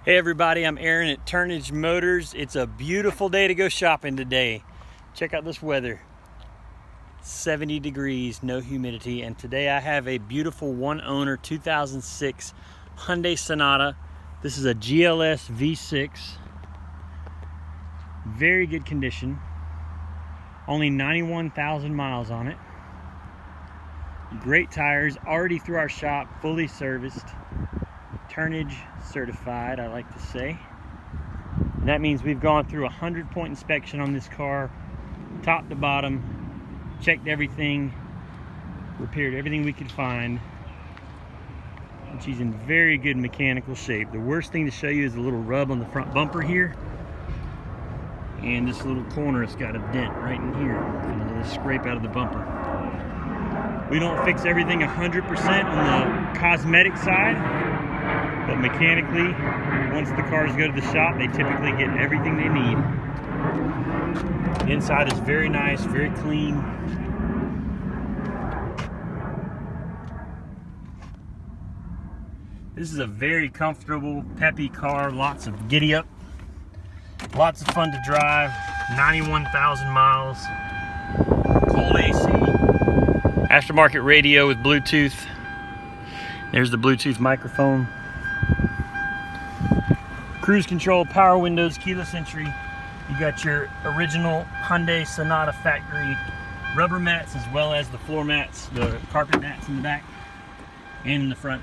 Hey everybody, I'm Aaron at Turnage Motors. It's a beautiful day to go shopping today. Check out this weather. 70 degrees, no humidity, and today I have a beautiful one owner 2006 Hyundai Sonata. This is a GLS V6. Very good condition. Only 91,000 miles on it. Great tires, already through our shop, fully serviced. Turnage certified, I like to say. And that means we've gone through a 100-point inspection on this car, top to bottom, checked everything, repaired everything we could find, and she's in very good mechanical shape. The worst thing to show you is a little rub on the front bumper here, and this little corner has got a dent right in here, and a little scrape out of the bumper. We don't fix everything 100% on the cosmetic side, but mechanically, once the cars go to the shop, they typically get everything they need. The inside is very nice, very clean. This is a very comfortable, peppy car, lots of giddy up, lots of fun to drive, 91,000 miles, cold AC, aftermarket radio with Bluetooth. There's the Bluetooth microphone. Cruise control, power windows, keyless entry. You got your original Hyundai Sonata factory rubber mats, as well as the floor mats, the carpet mats in the back and in the front.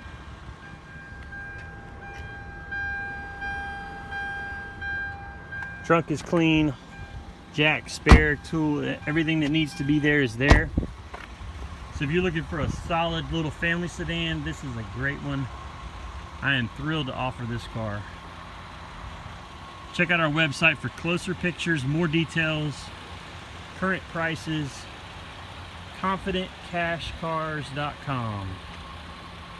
Trunk is clean, jack, spare, tool, everything that needs to be there is there. So if you're looking for a solid little family sedan, this is a great one. I am thrilled to offer this car. Check out our website for closer pictures, more details, current prices, confidentcashcars.com,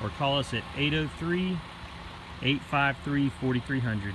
or call us at 803-853-4300.